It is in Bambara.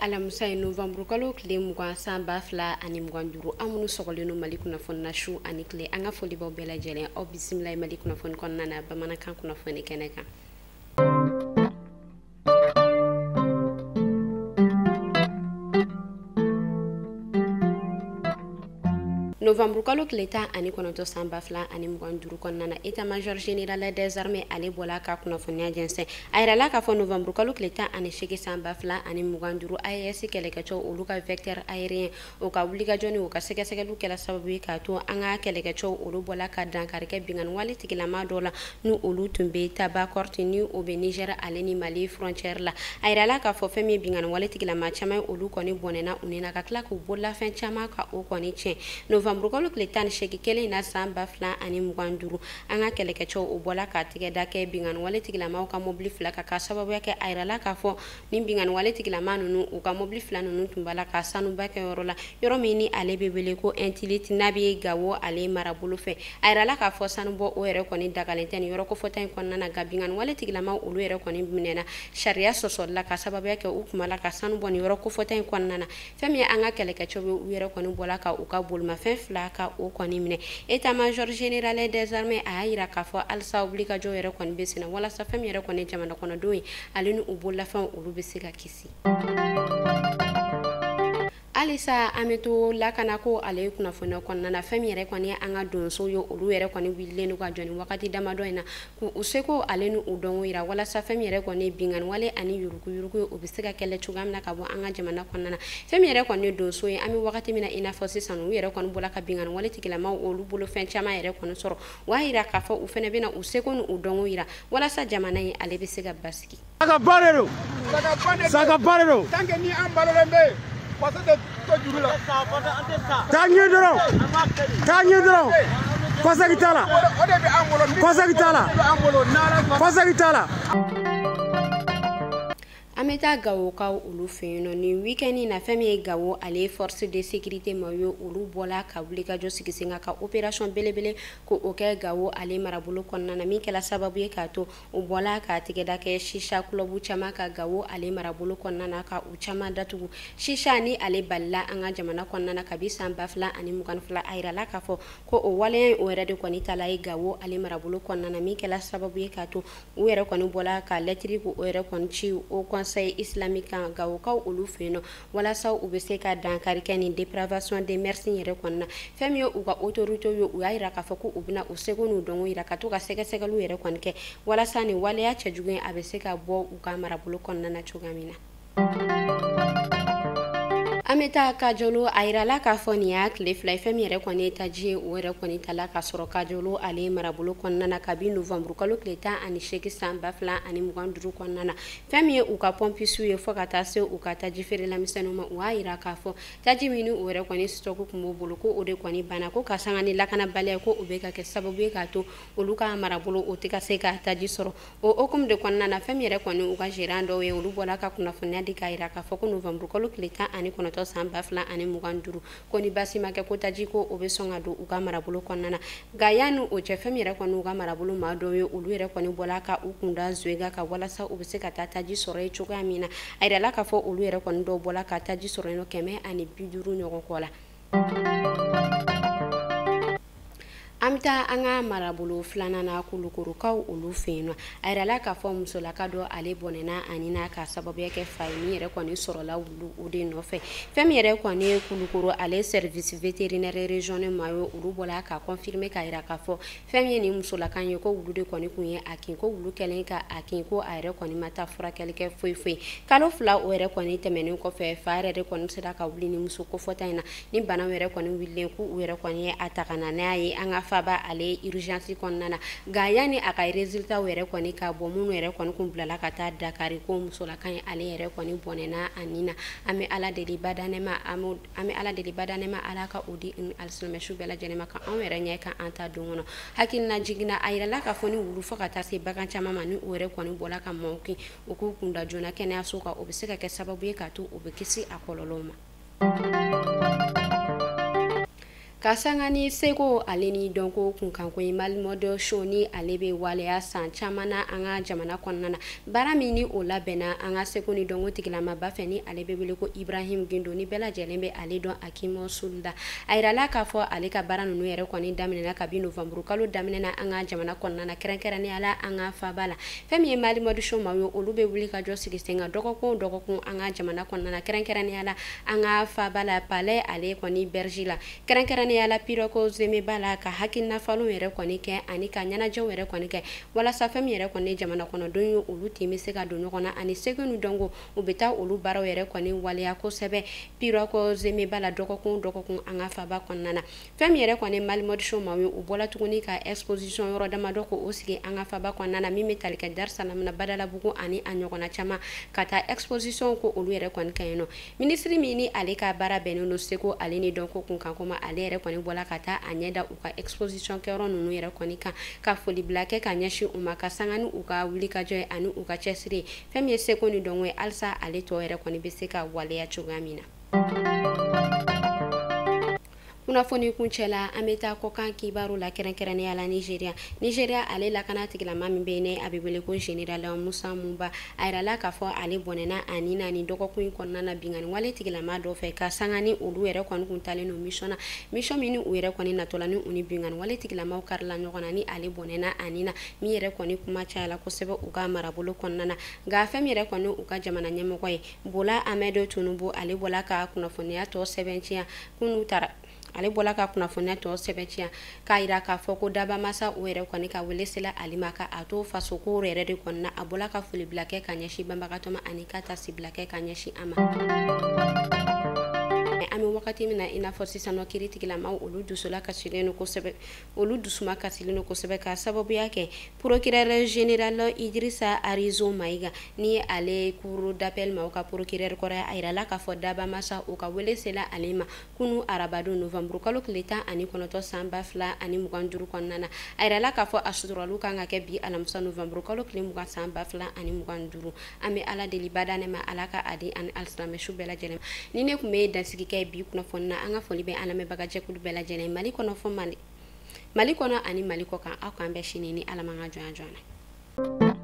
Alamisa ye novembre kalo tile 20 san 2025 amunu sɔgɔlen Mali kunnafoni na su ani tile an ka foli b'aw bɛɛ lajɛlen aw bisimila Mali kunnafoni kɔnɔna na bamanankan kunnafoni kɛnɛ kan. Novembre kalo tile 19 san 2025 kɔnɔna na état-major général des armées ale bɔla ka kunnafoniya jɛnsɛn a yirala k'a fɔ novembre kalo tile 18 san 2025 AES kɛlɛkɛcɛw olu ka vecteur aérien o ka wulikajɔ ni o ka sɛgɛsɛgɛliw kɛla sababu ye k'a to an ka kɛlɛkɛcɛw olu bɔla ka dankarikɛ bingani wale tigilama dɔ la ni olu tun bɛ Tabakorte ni o bɛ Niger ale ni Mali frontière la a yirala k'a fɔ fɛn min bingani wale tigilama caman olu kɔni bɔnɛna u ni na ka tila k'u bololafɛn caman ka o kɔni tiɲɛ novembre kalo tile 18 kelen na san 2025 an ka kɛlɛkɛcɛw o bɔla ka tigɛda kɛ bingani wale tigilamaw ka mobili fila ka sababuya kɛ a yirala k'a fɔ ni bingani wale tigilama ninnu u ka mobili fila ninnu tun b'a la ka sanuba kɛ yɔrɔ la yɔrɔ min ni ale bɛ wele ko Intility n'a bɛ Gawo ale marabolo fɛ a yirala k'a fɔ sanubɔ o yɛrɛ kɔni dagalen tɛ nin yɔrɔ kofɔta in kɔnɔna na nka bingani wale tigilamaw olu yɛrɛ kɔni minɛna sariya sɔsɔli la ka sababuya kɛ u tun b'a la ka sanubɔ nin yɔrɔ kofɔta in kɔnɔna na fɛn min ye an ka kɛlɛkɛcɛw ye u yɛrɛ kɔni bɔla ka u ka bolimafɛn fila ka o kɔni minɛ état-major général des armées a y'a yira k'a fɔ halisa wulikajɔ yɛrɛ kɔni bɛ sen na walasa fɛn min yɛrɛ kɔni jamana kɔnɔdenw ye ale ni u bololafɛnw olu bɛ se ka kisi. Alisa an bɛ to lakana ko ale kunnafoniya kɔnɔna na fɛn min yɛrɛ kɔni ye an ka donsow ye olu yɛrɛ kɔni wililen don ka jɔ nin wagati damadɔ in na k'u seko ale ni u dɔnko yira walasa fɛn min yɛrɛ kɔni ye bingani wale ani yuruguyurugu ye o bɛ se ka kɛlɛ cogoya min na ka bɔ an ka jamana kɔnɔna na fɛn min yɛrɛ kɔni ye donso ye an bɛ wagati min na i n'a fɔ sisan u yɛrɛ kɔni bɔla ka bingani wale tigilamaw olu bolo fɛn caman yɛrɛ kɔni sɔrɔ o y'a yira k'a fɔ u fɛnɛ bɛna u seko ni u dɔnko yira walasa jamana in ale bɛ se ka basigi. Saga barero tant que ni an balolen bɛ parce que to juru la tangi dɔrɔn kɔsɛgi t'a la o de bɛ an bolo kɔsɛgi t'a la an bɛ taa Gawokaw olu fɛ yen nɔ nin week-end in na fɛn min ye Gawo ale force de sécurité ma ye olu bɔla ka wulikajɔ sigi sen kan ka opération belebele ko o kɛ Gawo ale marabolo kɔnɔna na min kɛla sababu ye k'a to u bɔla ka tigɛda kɛ shisha club caman ka Gawo ale marabolo kɔnɔna na ka u caman datugu shisha ni ale balila an ka jamana kɔnɔna na kabi san 2022 a yirala k'a fɔ ko o waleya o yɛrɛ de kɔni tala ye Gawo ale marabolo kɔnɔna na min kɛla sababu ye k'a to u yɛrɛ kɔni bɔla ka lɛtiri ko o yɛrɛ kɔni ci o Conseil islamique kan Gawokaw olu fɛ yen nɔ walasa u bɛ se ka dankari kɛ nin dépravation des mœurs yɛrɛ kɔnɔna na fɛn min ye u ka autorité ye u y'a yira k'a fɔ ko u bɛna u seko n'u dɔnko yira ka to ka sɛgɛsɛgɛliw yɛrɛ kɔni kɛ walasa nin waleya cɛjugu in a bɛ se ka bɔ u ka marabolo kɔnɔna na cogoya min na. An bɛ taa Kajolo a yirala k'a fɔ nin y'a tile fila ye fɛn min yɛrɛ kɔni ye taji ye o yɛrɛ kɔni tala ka sɔrɔ Kajolo ale marabolo kɔnɔna na kabi novembre kalo tile 18 san 2025 kɔnɔna na fɛn min ye u ka pompisiw ye fɔ ka taa se u ka taji feere lamisɛnninw ma u y'a yira k'a fɔ taji min ni o yɛrɛ kɔni stock tun b'o bolo ko o de kɔni banna ko ka sanga ni lakanabaliya ko o bɛ ka kɛ sababu ye k'a to olu ka marabolo o tɛ ka se ka taji sɔrɔ o hukumu de kɔnɔna na fɛn min yɛrɛ kɔni u ka gérant dɔw ye olu bɔra ka kunnafoniya di k'a yira k'a fɔ ko novembre kalo tile 19 san 2025 ko ni basi ma kɛ ko taji ko o bɛ sɔn ka don u ka marabolo kɔnɔna na nka yanni o cɛ fɛn min yɛrɛ kɔni u ka marabolo maa dɔw ye olu yɛrɛ kɔni bɔla ka u kunda Zoega ka walasa u bɛ se ka taa taji sɔrɔ ye cogoya min na a yirala k'a fɔ olu yɛrɛ kɔni dɔw bɔla ka taji sɔrɔ yen nɔ 150 ɲɔgɔn kɔ la. An bɛ taa an ka marabolo filanan na Kulukorokaw olu fɛ yen nɔ a yirala k'a fɔ musolaka dɔ ale bɔnɛna ani n'a ka sababuya kɛ fa ye min yɛrɛ kɔni sɔrɔla wulu o de nɔfɛ fɛn min yɛrɛ kɔni ye Kulukoro ale service vétérinaire régional ma ye olu bɔla ka confirmer k'a yira k'a fɔ fɛn min ye nin musolakan ye ko wulu de kɔni kun ye a kin ko wulu kɛlen ka a kin ko a yɛrɛ kɔni ma taa furakɛli kɛ foyi kalo fila o yɛrɛ kɔni tɛmɛnen kɔfɛ fa yɛrɛ de kɔni sera ka wuli ni muso kofɔta in na ni banaw yɛrɛ kɔni wililen ko u yɛrɛ kɔni ye a ta ka na n'a ye an ka faba ale urgence kɔnɔna na nka yanni a ka résultat yɛrɛ kɔni ka bɔ minnu yɛrɛ kɔni kun bilala ka taa Dakari ko musolakan ye ale yɛrɛ kɔni bɔnɛna a nin na an bɛ ala deli badanema ala ka o di alisilamɛsu bɛɛ lajɛlen ma ka anw yɛrɛ ɲɛ ka an ta don kɔnɔ hakilina jiginna a yirala k'a fɔ ni wulu fɔ ka taa se bagan caman ma ni o yɛrɛ kɔni bɔla ka maaw kin u k'u kunda joona kɛnɛyaso kan o bɛ se ka kɛ sababu ye k'a to o bɛ kisi a kɔlɔlɔw ma. Kasangani sego aleni donko kunkanko malimodo shoni alebe waleya san chamana anga jamana konnana baramini o labena anga sego ni dongo tigilama bafeni alebe wele ko Ibrahim Gindo ni bela jelembe ale don akimo sulda ayrala ka fo ale ka bara nunu yere koni daminena ka bi November kalo daminena anga jamana konnana kerenkerani ala anga fabala femi malimodo shoma yo olube wuli ka jo sigisenga dogokun anga jamana konnana kerenkerani ala anga fabala pale ale koni bergila kerenkerani ala piroko zeme bala ka hakina falo yere koni ke ani ka nyanajo yere koni ke wala sa fem yere koni jamana kono donyo olu timi se ka donyo kona ani segunu dongo ubeta olu baro yere koni waliya ko sebe piroko zeme bala dogokun anga faba konnana fem yere koni malmod shoma wi ubola tuguni ka exposition yoro dama doko osige anga faba konnana mimi talika Dar Salam na badala bugu ani anyogona chama kata exposition ko olu yere koni kayeno ministri mini ale ka bara beneno seko ale ni donko kunkankoma ale yere koni bola kata anyeda uka exposition kero nunu yere koni ka foli blake ka nyashi umaka sangani uka wuli ka joy anu uka chesiri femi seko ni dongwe alsa ale to yere koni beseka wale ya chugamina Unafoni kunchela ameta kokan kibaru la kerenkerane ala Nigeria ale la kana tigila mami bene abibele ko general Musa Mumba ayrala ka fo ale bonena anina ni doko kuin konnana bingani wale tigila ma do fe ka sangani olu yere kon kuntale no mission mini u yere koni natolani uni bingani wale tigila ma karla nyogona ni ale bonena anina mi yere koni kuma chala ko sebe uga marabolo konnana ga fem yere koni uga jamana nyemo koy bola amedo tunubu ale bola ka kunafoni ya to 7 kunu tara ale bola ka kunafonya to sebetia ka ira ka foko daba masa were koni ka welesela alimaka ato faso ko rere de konna abola ka fuli blake kanyeshi bamba ka toma anika ta si blake kanyeshi ama ami wakati mina ina forsi sano kiriti kila ma olu dusola kasileno ko sebe olu dusuma kasileno ko sebe ka sababu yake procureur général Idrissa Arizo Maiga ni ale kuru d'appel ma ka procureur kora aira la ka foda ba masa o ka wele sela alema kunu arabado novembre kalo kleta ani konoto samba fla ani muganduru konnana aira la ka fo asuduralu kanga ke bi alamsa novembre kalo klem mugan samba fla ani muganduru ame ala deli badane ma alaka adi an alslame shubela jelem ni ne kume dansiki ke bi kuna fonna anga foli be alame bagaje kulu bela jene mali kono fo mali kono ani mali ko kan akambe shinini alamanga joana